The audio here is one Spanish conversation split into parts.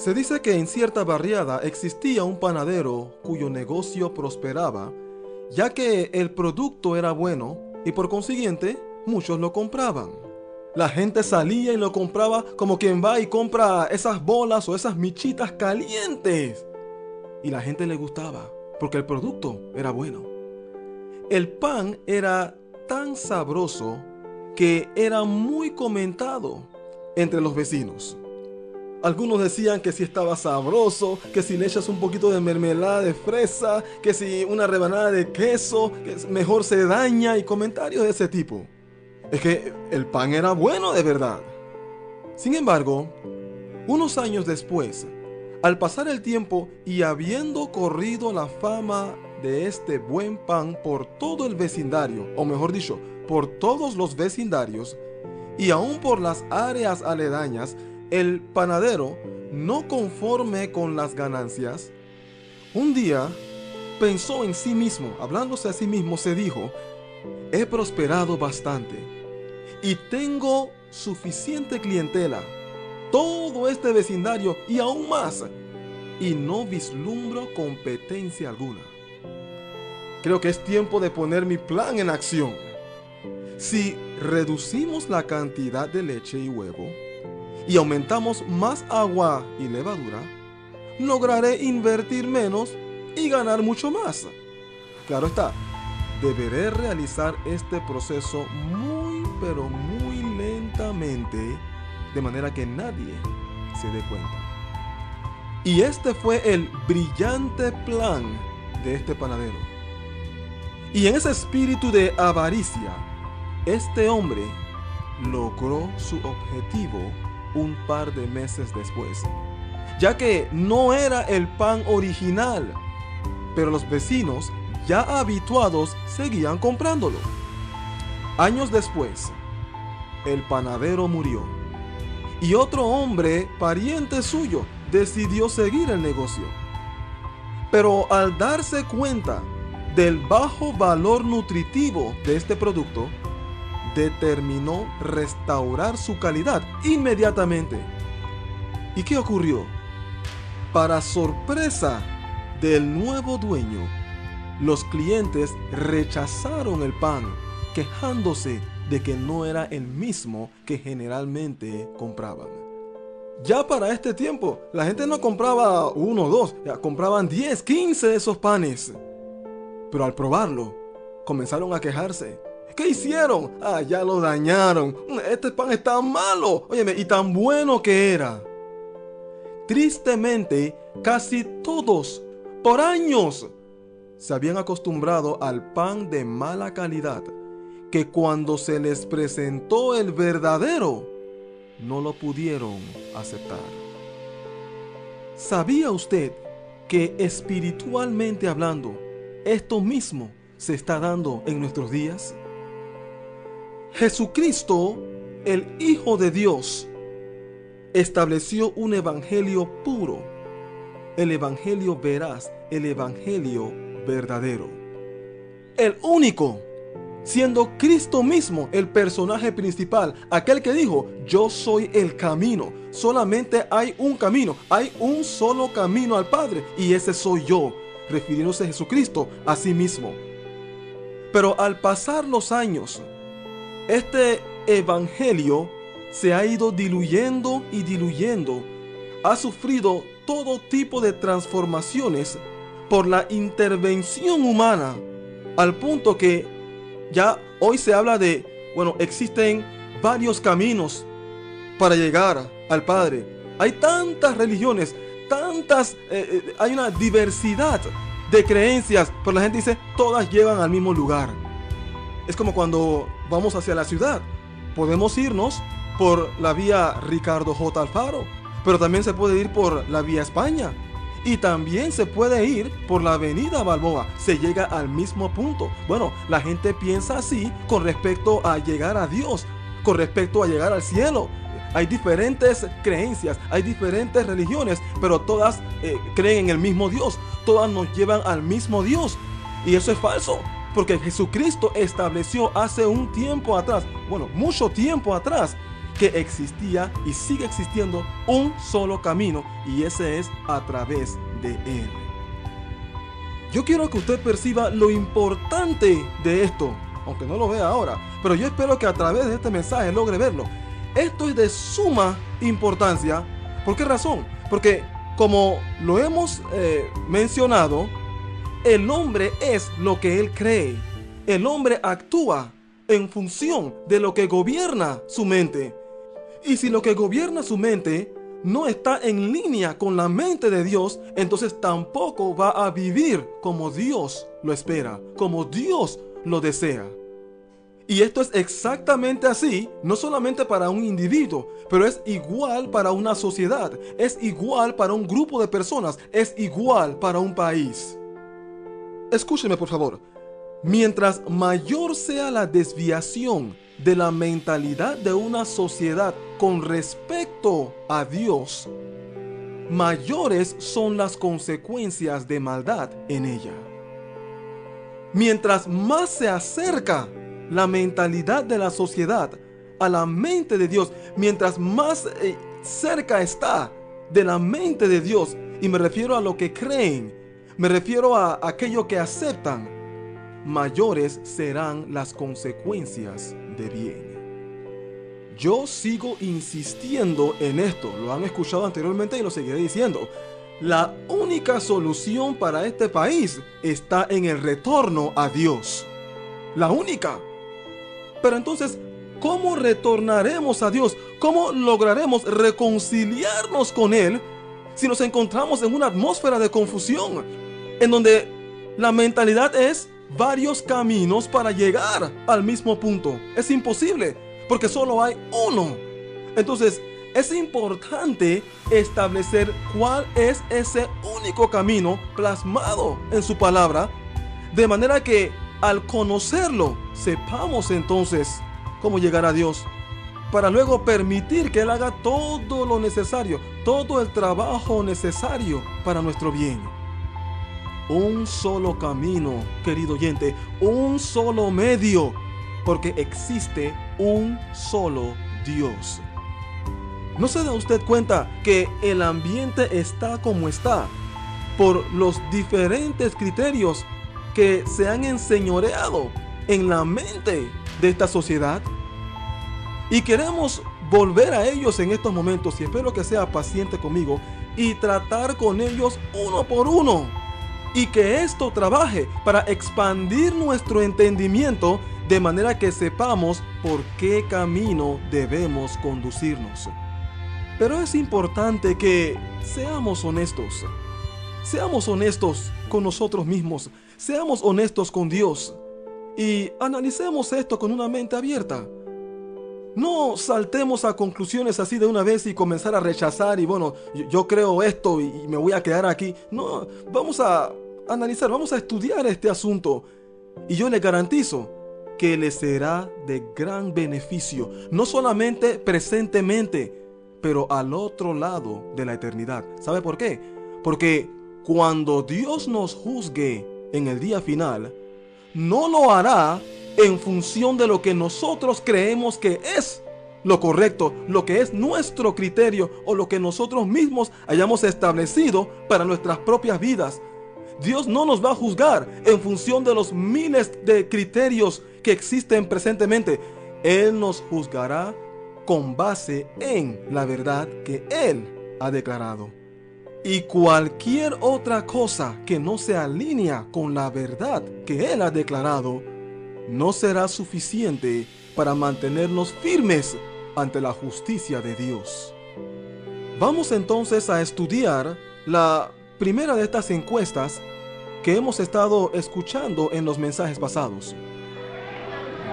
Se dice que en cierta barriada existía un panadero cuyo negocio prosperaba, ya que el producto era bueno y por consiguiente muchos lo compraban. La gente salía y lo compraba como quien va y compra esas bolas o esas michitas calientes. Y la gente le gustaba porque el producto era bueno. El pan era tan sabroso que era muy comentado entre los vecinos. Algunos decían que si estaba sabroso, que si le echas un poquito de mermelada de fresa, que si una rebanada de queso, que mejor se daña y comentarios de ese tipo. Es que el pan era bueno de verdad. Sin embargo, unos años después, al pasar el tiempo y habiendo corrido la fama de este buen pan por todo el vecindario, o mejor dicho, por todos los vecindarios, y aún por las áreas aledañas, el panadero, no conforme con las ganancias, un día pensó en sí mismo, hablándose a sí mismo, se dijo: he prosperado bastante y tengo suficiente clientela, todo este vecindario y aún más, y no vislumbro competencia alguna. Creo que es tiempo de poner mi plan en acción. Si reducimos la cantidad de leche y huevo y aumentamos más agua y levadura, lograré invertir menos y ganar mucho más. Claro está, deberé realizar este proceso muy pero muy lentamente, de manera que nadie se dé cuenta. Y este fue el brillante plan de este panadero. Y en ese espíritu de avaricia, este hombre logró su objetivo un par de meses después, ya que no era el pan original, pero los vecinos ya habituados seguían comprándolo. Años después, el panadero murió y otro hombre, pariente suyo, decidió seguir el negocio. Pero al darse cuenta del bajo valor nutritivo de este producto, determinó restaurar su calidad inmediatamente. ¿Y qué ocurrió? Para sorpresa del nuevo dueño, los clientes rechazaron el pan, quejándose de que no era el mismo que generalmente compraban. Ya para este tiempo, la gente no compraba uno o dos, ya compraban 10, 15 de esos panes. Pero al probarlo, comenzaron a quejarse. ¿Qué hicieron? Ya lo dañaron. Este pan está malo. Óyeme, y tan bueno que era. Tristemente, casi todos, por años, se habían acostumbrado al pan de mala calidad, que cuando se les presentó el verdadero, no lo pudieron aceptar. ¿Sabía usted que espiritualmente hablando, esto mismo se está dando en nuestros días? Jesucristo, el Hijo de Dios, estableció un evangelio puro, el evangelio veraz, el evangelio verdadero. El único, siendo Cristo mismo el personaje principal, aquel que dijo: yo soy el camino, solamente hay un camino, hay un solo camino al Padre, y ese soy yo, refiriéndose a Jesucristo a sí mismo. Pero al pasar los años, este evangelio se ha ido diluyendo y diluyendo, ha sufrido todo tipo de transformaciones por la intervención humana, al punto que ya hoy se habla de, existen varios caminos para llegar al Padre. Hay tantas religiones, hay una diversidad de creencias, pero la gente dice, todas llevan al mismo lugar. Es como cuando vamos hacia la ciudad. Podemos irnos por la vía Ricardo J. Alfaro, pero también se puede ir por la vía España. Y también se puede ir por la avenida Balboa. Se llega al mismo punto. Bueno, la gente piensa así con respecto a llegar a Dios, con respecto a llegar al cielo. Hay diferentes creencias, hay diferentes religiones, pero todas creen en el mismo Dios. Todas nos llevan al mismo Dios. Y eso es falso, porque Jesucristo estableció hace un tiempo atrás, mucho tiempo atrás, que existía y sigue existiendo un solo camino, y ese es a través de Él. Yo quiero que usted perciba lo importante de esto, aunque no lo vea ahora, pero yo espero que a través de este mensaje logre verlo. Esto es de suma importancia. ¿Por qué razón? Porque, como lo hemos mencionado, el hombre es lo que él cree. El hombre actúa en función de lo que gobierna su mente. Y si lo que gobierna su mente no está en línea con la mente de Dios, entonces tampoco va a vivir como Dios lo espera, como Dios lo desea. Y esto es exactamente así, no solamente para un individuo, pero es igual para una sociedad, es igual para un grupo de personas, es igual para un país. Escúcheme, por favor. Mientras mayor sea la desviación de la mentalidad de una sociedad con respecto a Dios, mayores son las consecuencias de maldad en ella. Mientras más se acerca la mentalidad de la sociedad a la mente de Dios, mientras más cerca está de la mente de Dios, y me refiero a lo que creen, me refiero a aquello que aceptan, mayores serán las consecuencias de bien. Yo sigo insistiendo en esto, lo han escuchado anteriormente y lo seguiré diciendo. La única solución para este país está en el retorno a Dios. La única. Pero entonces, ¿cómo retornaremos a Dios? ¿Cómo lograremos reconciliarnos con Él si nos encontramos en una atmósfera de confusión, en donde la mentalidad es varios caminos para llegar al mismo punto? Es imposible, porque solo hay uno. Entonces, es importante establecer cuál es ese único camino plasmado en su palabra, de manera que al conocerlo, sepamos entonces cómo llegar a Dios, para luego permitir que Él haga todo lo necesario, todo el trabajo necesario para nuestro bien. Un solo camino, querido oyente, un solo medio, porque existe un solo Dios. ¿No se da usted cuenta que el ambiente está como está por los diferentes criterios que se han enseñoreado en la mente de esta sociedad? Y queremos volver a ellos en estos momentos, y espero que sea paciente conmigo, y tratar con ellos uno por uno, y que esto trabaje para expandir nuestro entendimiento, de manera que sepamos por qué camino debemos conducirnos. Pero es importante que seamos honestos. Seamos honestos con nosotros mismos. Seamos honestos con Dios. Y analicemos esto con una mente abierta. No saltemos a conclusiones así de una vez y comenzar a rechazar y bueno, yo creo esto y me voy a quedar aquí. No, vamos a analizar, vamos a estudiar este asunto. Y yo le garantizo que le será de gran beneficio, no solamente presentemente, pero al otro lado de la eternidad. ¿Sabe por qué? Porque cuando Dios nos juzgue en el día final, no lo hará en función de lo que nosotros creemos que es lo correcto, lo que es nuestro criterio o lo que nosotros mismos hayamos establecido para nuestras propias vidas. Dios no nos va a juzgar en función de los miles de criterios que existen presentemente. Él nos juzgará con base en la verdad que Él ha declarado. Y cualquier otra cosa que no se alinea con la verdad que Él ha declarado, no será suficiente para mantenernos firmes ante la justicia de Dios. Vamos entonces a estudiar la primera de estas encuestas que hemos estado escuchando en los mensajes pasados.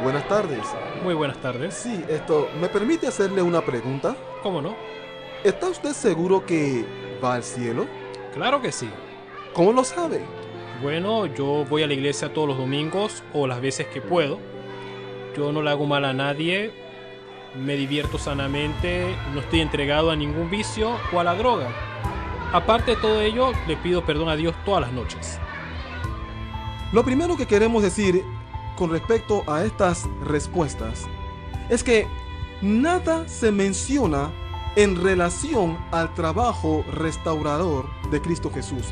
Buenas tardes. Muy buenas tardes. Sí, ¿me permite hacerle una pregunta? ¿Cómo no? ¿Está usted seguro que va al cielo? Claro que sí. ¿Cómo lo sabe? Bueno, yo voy a la iglesia todos los domingos o las veces que puedo. Yo no le hago mal a nadie, me divierto sanamente, no estoy entregado a ningún vicio o a la droga. Aparte de todo ello, le pido perdón a Dios todas las noches. Lo primero que queremos decir con respecto a estas respuestas es que nada se menciona en relación al trabajo restaurador de Cristo Jesús.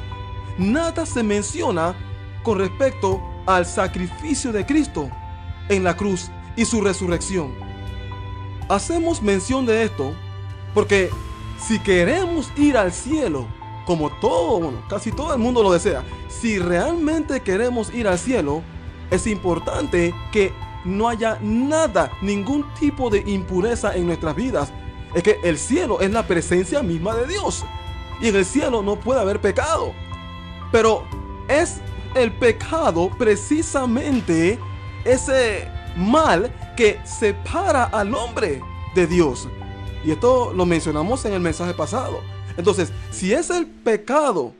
Nada se menciona con respecto al sacrificio de Cristo en la cruz y su resurrección. Hacemos mención de esto porque si queremos ir al cielo, como casi todo el mundo lo desea, si realmente queremos ir al cielo, es importante que no haya nada, ningún tipo de impureza en nuestras vidas. Es que el cielo es la presencia misma de Dios, y en el cielo no puede haber pecado. Pero es el pecado precisamente ese mal que separa al hombre de Dios. Y esto lo mencionamos en el mensaje pasado. Entonces, si es el pecado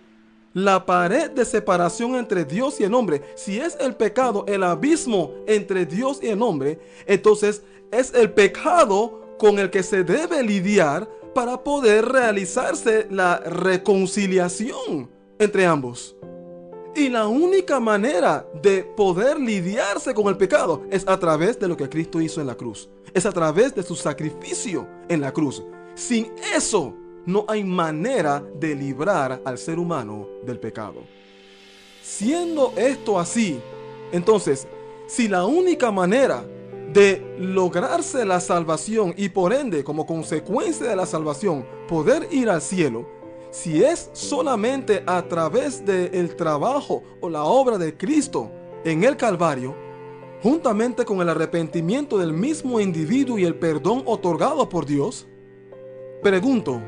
la pared de separación entre Dios y el hombre, si es el pecado el abismo entre Dios y el hombre, entonces es el pecado con el que se debe lidiar para poder realizarse la reconciliación entre ambos. Y la única manera de poder lidiarse con el pecado es a través de lo que Cristo hizo en la cruz. Es a través de su sacrificio en la cruz. Sin eso, no hay manera de librar al ser humano del pecado. Siendo esto así, entonces, si la única manera de lograrse la salvación y por ende, como consecuencia de la salvación, poder ir al cielo, si es solamente a través del trabajo o la obra de Cristo en el Calvario, juntamente con el arrepentimiento del mismo individuo y el perdón otorgado por Dios, pregunto,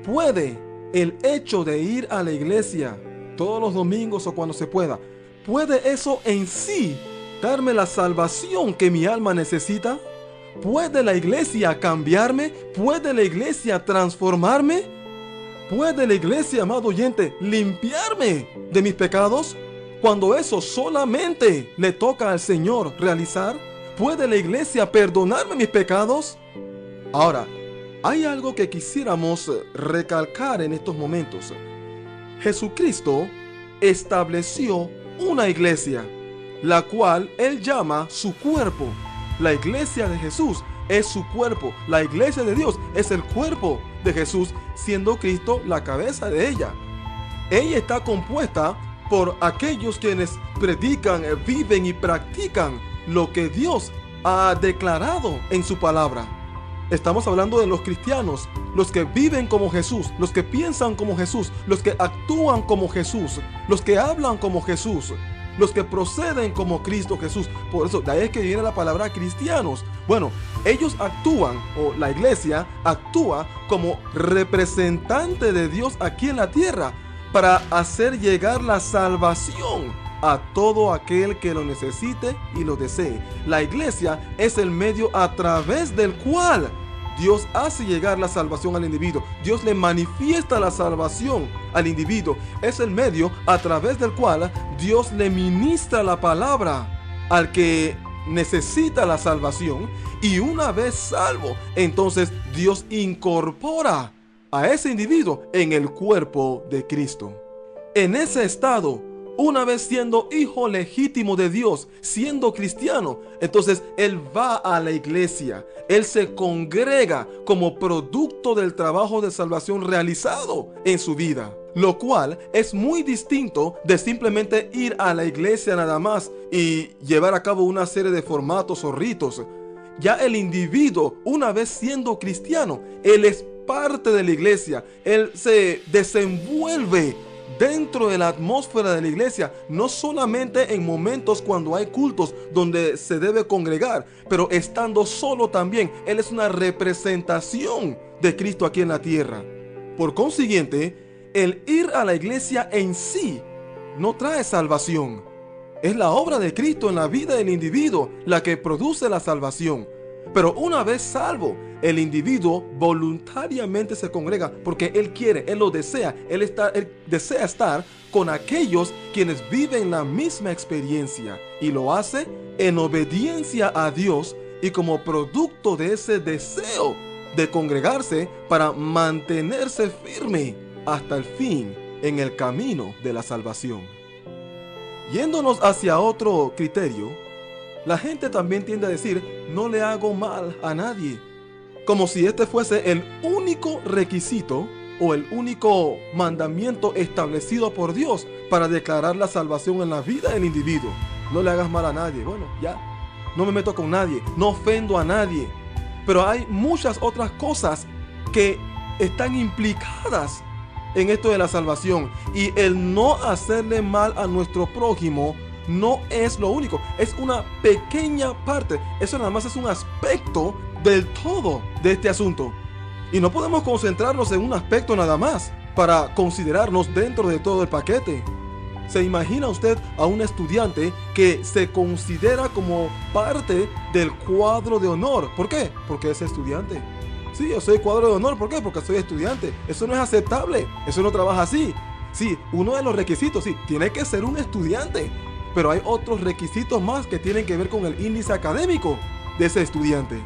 ¿puede el hecho de ir a la iglesia todos los domingos o cuando se pueda, puede eso en sí darme la salvación que mi alma necesita? ¿Puede la iglesia cambiarme? ¿Puede la iglesia transformarme? ¿Puede la iglesia, amado oyente, limpiarme de mis pecados? Cuando eso solamente le toca al Señor realizar, ¿puede la iglesia perdonarme mis pecados? Ahora, hay algo que quisiéramos recalcar en estos momentos. Jesucristo estableció una iglesia, la cual Él llama su cuerpo. La iglesia de Jesús es su cuerpo. La iglesia de Dios es el cuerpo de Jesús, siendo Cristo la cabeza de ella. Ella está compuesta por aquellos quienes predican, viven y practican lo que Dios ha declarado en su palabra. Estamos hablando de los cristianos, los que viven como Jesús, los que piensan como Jesús, los que actúan como Jesús, los que hablan como Jesús, los que proceden como Cristo Jesús. Por eso, de ahí es que viene la palabra cristianos. Bueno, ellos actúan, o la iglesia actúa como representante de Dios aquí en la tierra para hacer llegar la salvación a todo aquel que lo necesite y lo desee. La iglesia es el medio a través del cual Dios hace llegar la salvación al individuo. Dios le manifiesta la salvación al individuo. Es el medio a través del cual Dios le ministra la palabra al que necesita la salvación. Y una vez salvo, entonces Dios incorpora a ese individuo en el cuerpo de Cristo. En ese estado, una vez siendo hijo legítimo de Dios, siendo cristiano, entonces él va a la iglesia, él se congrega como producto del trabajo de salvación realizado en su vida, lo cual es muy distinto de simplemente ir a la iglesia nada más y llevar a cabo una serie de formatos o ritos. Ya el individuo, una vez siendo cristiano, él es parte de la iglesia, él se desenvuelve dentro de la atmósfera de la iglesia, no solamente en momentos cuando hay cultos donde se debe congregar, pero estando solo también, él es una representación de Cristo aquí en la tierra. Por consiguiente, el ir a la iglesia en sí no trae salvación. Es la obra de Cristo en la vida del individuo la que produce la salvación. Pero una vez salvo, el individuo voluntariamente se congrega porque él quiere, él lo desea, él desea estar con aquellos quienes viven la misma experiencia, y lo hace en obediencia a Dios y como producto de ese deseo de congregarse para mantenerse firme hasta el fin en el camino de la salvación. Yéndonos hacia otro criterio, la gente también tiende a decir: no le hago mal a nadie, como si este fuese el único requisito o el único mandamiento establecido por Dios para declarar la salvación en la vida del individuo. No le hagas mal a nadie. Bueno, ya, no me meto con nadie, no ofendo a nadie. Pero hay muchas otras cosas que están implicadas en esto de la salvación, y el no hacerle mal a nuestro prójimo no es lo único, es una pequeña parte. Eso nada más es un aspecto del todo de este asunto, y no podemos concentrarnos en un aspecto nada más para considerarnos dentro de todo el paquete. ¿Se imagina usted a un estudiante que se considera como parte del cuadro de honor? ¿Por qué? Porque es estudiante. Sí, yo soy cuadro de honor. ¿Por qué? Porque soy estudiante. Eso no es aceptable. Eso no trabaja así. Sí, uno de los requisitos, sí, tiene que ser un estudiante. Pero hay otros requisitos más que tienen que ver con el índice académico de ese estudiante.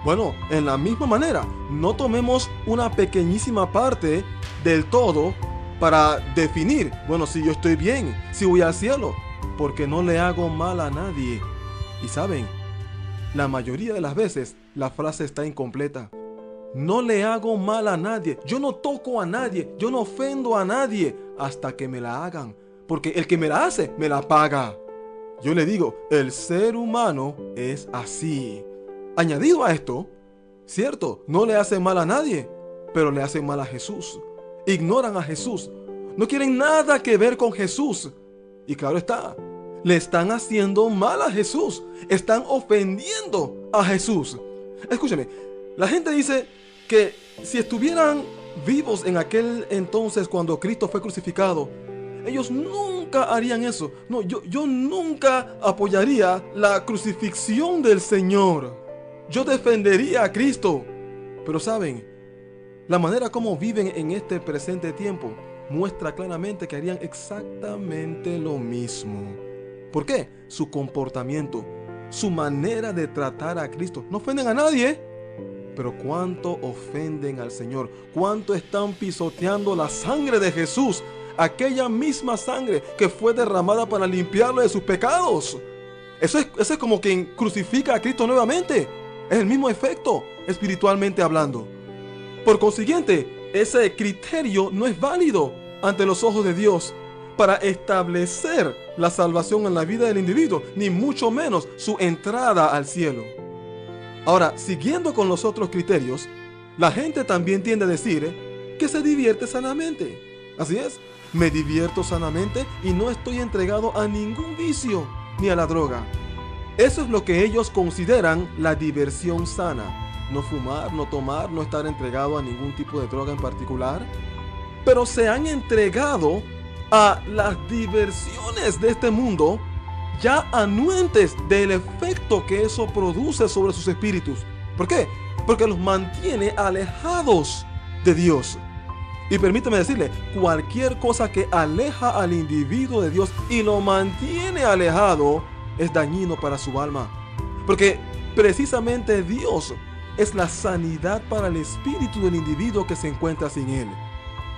Bueno, en la misma manera, no tomemos una pequeñísima parte del todo para definir, bueno, si yo estoy bien, si voy al cielo, porque no le hago mal a nadie. Y saben, la mayoría de las veces la frase está incompleta. No le hago mal a nadie, yo no toco a nadie, yo no ofendo a nadie hasta que me la hagan, porque el que me la hace, me la paga. Yo le digo, el ser humano es así. Añadido a esto, cierto, no le hacen mal a nadie, pero le hacen mal a Jesús. Ignoran a Jesús, no quieren nada que ver con Jesús. Y claro está, le están haciendo mal a Jesús, están ofendiendo a Jesús. Escúchame, la gente dice que si estuvieran vivos en aquel entonces cuando Cristo fue crucificado, ellos nunca harían eso. No, yo nunca apoyaría la crucifixión del Señor. Yo defendería a Cristo. Pero saben, la manera como viven en este presente tiempo muestra claramente que harían exactamente lo mismo. ¿Por qué? Su comportamiento, su manera de tratar a Cristo. No ofenden a nadie, pero cuánto ofenden al Señor, cuánto están pisoteando la sangre de Jesús, aquella misma sangre que fue derramada para limpiarlo de sus pecados. Eso es como quien crucifica a Cristo nuevamente. Es el mismo efecto, espiritualmente hablando. Por consiguiente, ese criterio no es válido ante los ojos de Dios para establecer la salvación en la vida del individuo, ni mucho menos su entrada al cielo. Ahora, siguiendo con los otros criterios, la gente también tiende a decir que se divierte sanamente. Así es, me divierto sanamente y no estoy entregado a ningún vicio ni a la droga. Eso es lo que ellos consideran la diversión sana. No fumar, no tomar, no estar entregado a ningún tipo de droga en particular. Pero se han entregado a las diversiones de este mundo, ya anuentes del efecto que eso produce sobre sus espíritus. ¿Por qué? Porque los mantiene alejados de Dios. Y permíteme decirle, cualquier cosa que aleja al individuo de Dios y lo mantiene alejado es dañino para su alma. Porque precisamente Dios es la sanidad para el espíritu del individuo que se encuentra sin Él.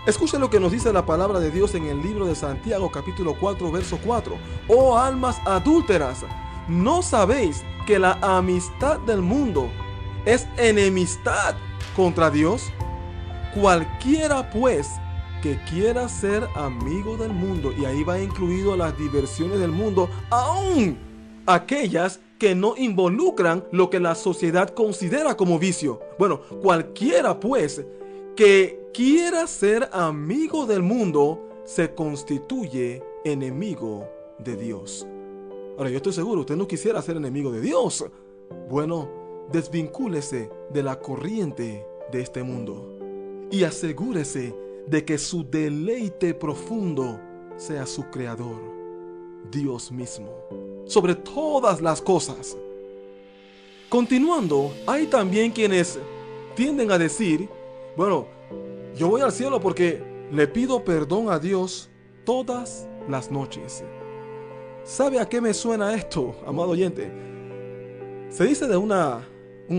Escuchen lo que nos dice la palabra de Dios en el libro de Santiago capítulo 4 verso 4. Oh almas adúlteras, ¿no sabéis que la amistad del mundo es enemistad contra Dios? Cualquiera pues que quiera ser amigo del mundo, y ahí va incluido las diversiones del mundo, aún aquellas que no involucran lo que la sociedad considera como vicio. Bueno, cualquiera pues que quiera ser amigo del mundo se constituye enemigo de Dios. Ahora, yo estoy seguro, usted no quisiera ser enemigo de Dios. Bueno, desvincúlese de la corriente de este mundo y asegúrese de que su deleite profundo sea su Creador, Dios mismo, sobre todas las cosas. Continuando, hay también quienes tienden a decir, bueno, yo voy al cielo porque le pido perdón a Dios todas las noches. ¿Sabe a qué me suena esto, amado oyente? Se dice de un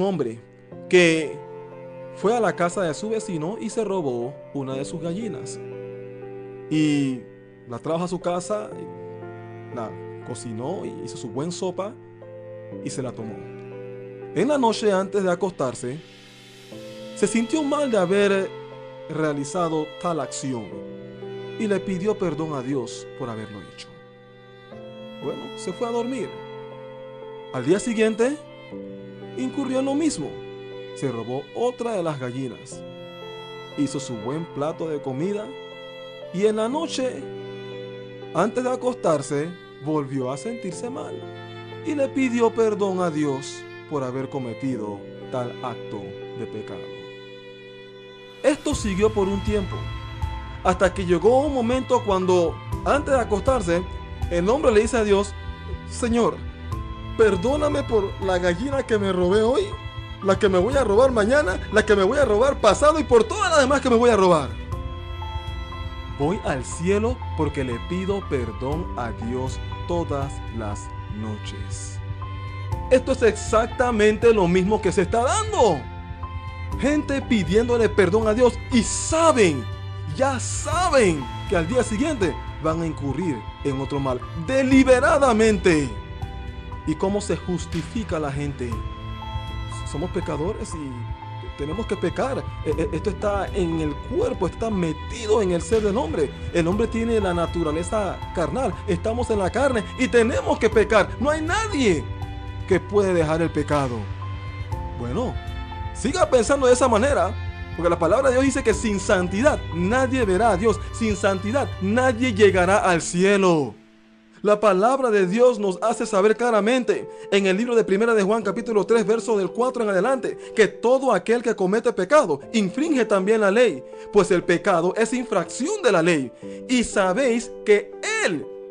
hombre que fue a la casa de su vecino y se robó una de sus gallinas. Y la trajo a su casa, la cocinó y hizo su buena sopa y se la tomó. En la noche antes de acostarse, se sintió mal de haber realizado tal acción y le pidió perdón a Dios por haberlo hecho. Bueno, se fue a dormir. Al día siguiente, incurrió en lo mismo. Se robó otra de las gallinas, hizo su buen plato de comida y en la noche, antes de acostarse, volvió a sentirse mal y le pidió perdón a Dios por haber cometido tal acto de pecado. Esto siguió por un tiempo, hasta que llegó un momento cuando, antes de acostarse, el hombre le dice a Dios: Señor, perdóname por la gallina que me robé hoy, la que me voy a robar mañana, la que me voy a robar pasado y por todas las demás que me voy a robar. Voy al cielo porque le pido perdón a Dios todas las noches. Esto es exactamente lo mismo que se está dando. Gente pidiéndole perdón a Dios y ya saben que al día siguiente van a incurrir en otro mal, deliberadamente. ¿Y cómo se justifica la gente? Somos pecadores y tenemos que pecar. Esto está en el cuerpo, está metido en el ser del hombre. El hombre tiene la naturaleza carnal, estamos en la carne y tenemos que pecar. No hay nadie que puede dejar el pecado. Bueno, siga pensando de esa manera, porque la palabra de Dios dice que sin santidad nadie verá a Dios. Sin santidad nadie llegará al cielo. La palabra de Dios nos hace saber claramente en el libro de Primera de Juan capítulo 3 verso del 4 en adelante que todo aquel que comete pecado infringe también la ley, pues el pecado es infracción de la ley. Y sabéis que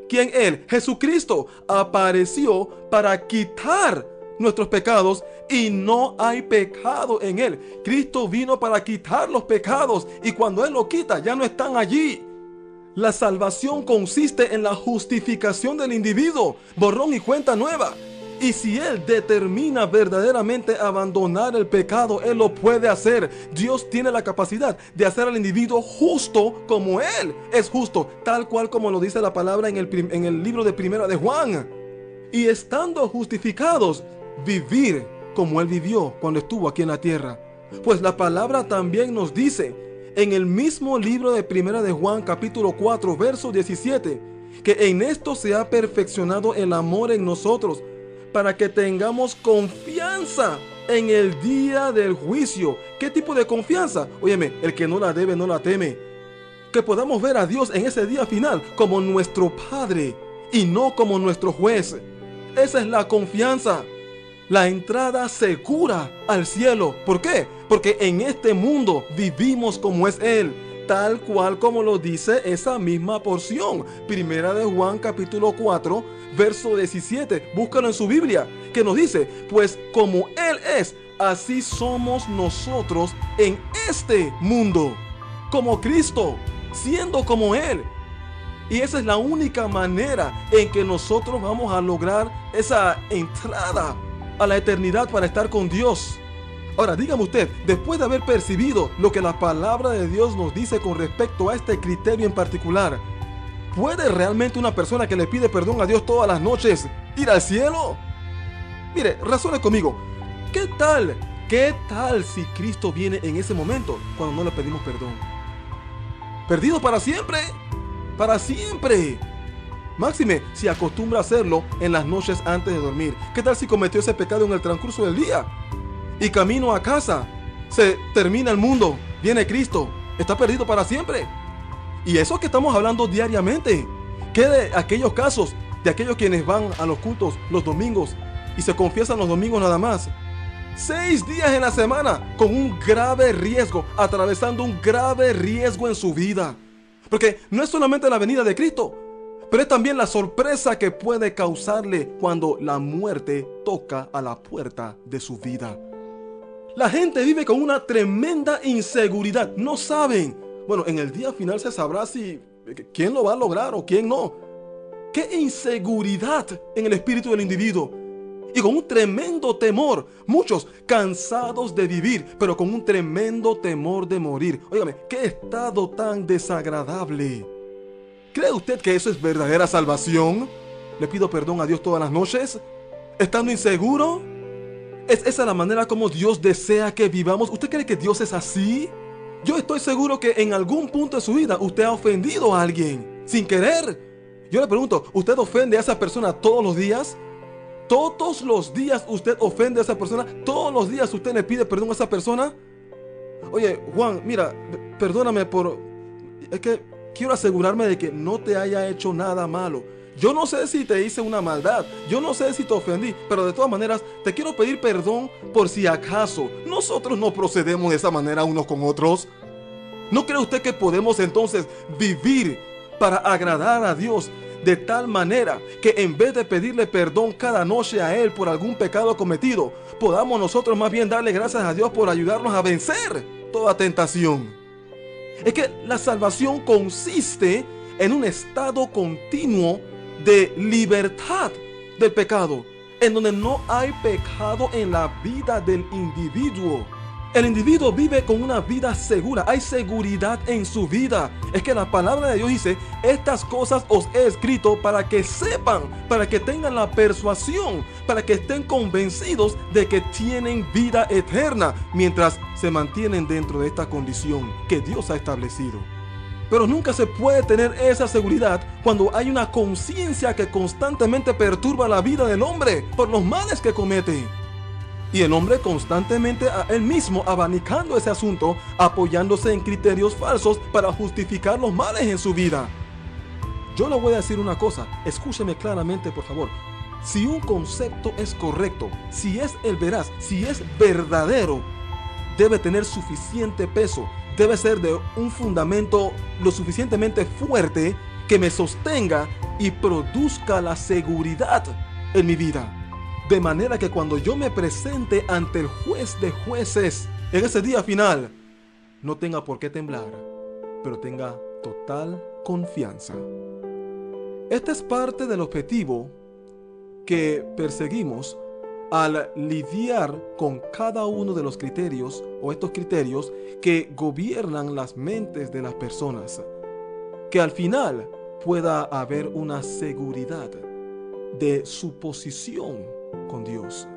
¿quién Él? Jesucristo apareció para quitar nuestros pecados y no hay pecado en Él. Cristo vino para quitar los pecados y cuando Él lo quita ya no están allí. La salvación consiste en la justificación del individuo, borrón y cuenta nueva. Y si Él determina verdaderamente abandonar el pecado, Él lo puede hacer. Dios tiene la capacidad de hacer al individuo justo como Él es justo, tal cual como lo dice la palabra en el libro de Primera de Juan. Y estando justificados, vivir como Él vivió cuando estuvo aquí en la tierra. Pues la palabra también nos dice en el mismo libro de Primera de Juan capítulo 4 verso 17 que en esto se ha perfeccionado el amor en nosotros para que tengamos confianza en el día del juicio. ¿Qué tipo de confianza? Óyeme, el que no la debe no la teme. Que podamos ver a Dios en ese día final como nuestro Padre y no como nuestro juez. Esa es la confianza. La entrada segura al cielo. ¿Por qué? Porque en este mundo vivimos como es Él, tal cual como lo dice esa misma porción. Primera de Juan capítulo 4, verso 17. Búscalo en su Biblia, que nos dice: pues como Él es, así somos nosotros en este mundo. Como Cristo, siendo como Él. Y esa es la única manera en que nosotros vamos a lograr esa entrada a la eternidad para estar con Dios. Ahora, dígame usted, después de haber percibido lo que la palabra de Dios nos dice con respecto a este criterio en particular, ¿puede realmente una persona que le pide perdón a Dios todas las noches ir al cielo? Mire, razone conmigo. ¿Qué tal si Cristo viene en ese momento cuando no le pedimos perdón? ¿Perdido para siempre? ¡Para siempre! Máxime si acostumbra a hacerlo en las noches antes de dormir. ¿Qué tal si cometió ese pecado en el transcurso del día? Y camino a casa, se termina el mundo, viene Cristo, está perdido para siempre. Y eso que estamos hablando diariamente. ¿Qué de aquellos casos, de aquellos quienes van a los cultos los domingos y se confiesan los domingos nada más? 6 días en la semana con un grave riesgo, atravesando un grave riesgo en su vida. Porque no es solamente la venida de Cristo, pero es también la sorpresa que puede causarle cuando la muerte toca a la puerta de su vida. La gente vive con una tremenda inseguridad. No saben. Bueno, en el día final se sabrá si quién lo va a lograr o quién no. ¡Qué inseguridad en el espíritu del individuo! Y con un tremendo temor. Muchos cansados de vivir, pero con un tremendo temor de morir. Óigame, qué estado tan desagradable. ¿Cree usted que eso es verdadera salvación? ¿Le pido perdón a Dios todas las noches? ¿Estando inseguro? ¿Es esa la manera como Dios desea que vivamos? ¿Usted cree que Dios es así? Yo estoy seguro que en algún punto de su vida usted ha ofendido a alguien sin querer. Yo le pregunto, ¿usted ofende a esa persona todos los días? ¿Todos los días usted ofende a esa persona? ¿Todos los días usted le pide perdón a esa persona? Oye, Juan, mira, perdóname por... Es que quiero asegurarme de que no te haya hecho nada malo. Yo no sé si te hice una maldad, yo no sé si te ofendí, pero de todas maneras te quiero pedir perdón por si acaso nosotros no procedemos de esa manera unos con otros. ¿No cree usted que podemos entonces vivir para agradar a Dios de tal manera que en vez de pedirle perdón cada noche a Él por algún pecado cometido, podamos nosotros más bien darle gracias a Dios por ayudarnos a vencer toda tentación? Es que la salvación consiste en un estado continuo de libertad del pecado, en donde no hay pecado en la vida del individuo. El individuo vive con una vida segura, hay seguridad en su vida. Es que la palabra de Dios dice, estas cosas os he escrito para que sepan, para que tengan la persuasión, para que estén convencidos de que tienen vida eterna, mientras se mantienen dentro de esta condición que Dios ha establecido. Pero nunca se puede tener esa seguridad cuando hay una conciencia que constantemente perturba la vida del hombre por los males que comete. Y el hombre constantemente a él mismo abanicando ese asunto, apoyándose en criterios falsos para justificar los males en su vida. Yo le voy a decir una cosa, escúcheme claramente por favor. Si un concepto es correcto, si es el veraz, si es verdadero, debe tener suficiente peso, debe ser de un fundamento lo suficientemente fuerte que me sostenga y produzca la seguridad en mi vida. De manera que cuando yo me presente ante el juez de jueces en ese día final, no tenga por qué temblar, pero tenga total confianza. Este es parte del objetivo que perseguimos al lidiar con cada uno de los criterios o estos criterios que gobiernan las mentes de las personas. Que al final pueda haber una seguridad de su posición con Dios.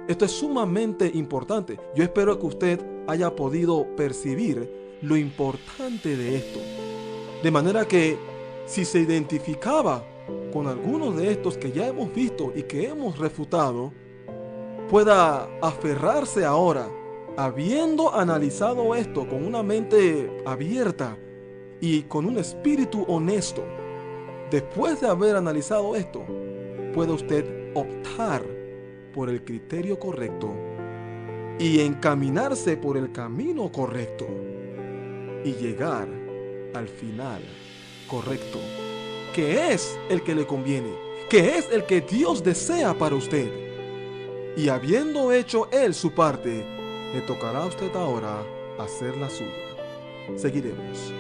Esto es sumamente importante. Yo espero que usted haya podido percibir lo importante de esto. De manera que si se identificaba con algunos de estos que ya hemos visto y que hemos refutado, pueda aferrarse ahora, habiendo analizado esto con una mente abierta y con un espíritu honesto. Después de haber analizado esto, puede usted optar por el criterio correcto y encaminarse por el camino correcto y llegar al final correcto, que es el que le conviene, que es el que Dios desea para usted. Y habiendo hecho Él su parte, le tocará a usted ahora hacer la suya. Seguiremos.